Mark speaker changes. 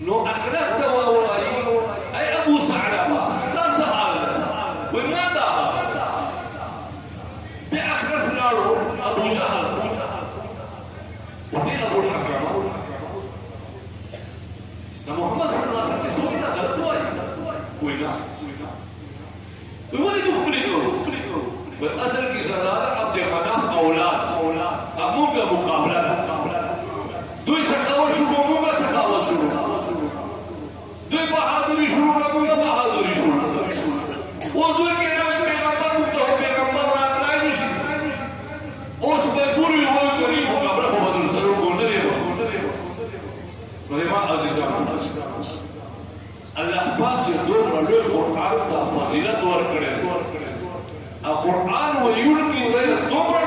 Speaker 1: نو أخرست وأورائي أي أبو ثعلبة استاذ هذا وماذا بأخرس نارو أبو جهل وفي أبو الحكام محمد صلى الله عليه وسلم سوينا غلط واي وينا وولد خبريته بالأصل کی سردار عبد مناف اولاد امو کا مقابلہ دوی سکاوت شروع مو کا سکاوت شروع دوی بہادری شروع مو کا بہادری شروع اور دوی کے نام پیغمبر تو پیغمبر رات رائے نشی اس میں پوری ہوئی کری مقابلہ محمد رسول کو نہ دے علماء عزیزان اللہ پاک دور له قرآن تا فضیلت ور کړي القرآن ويلقي غير دومره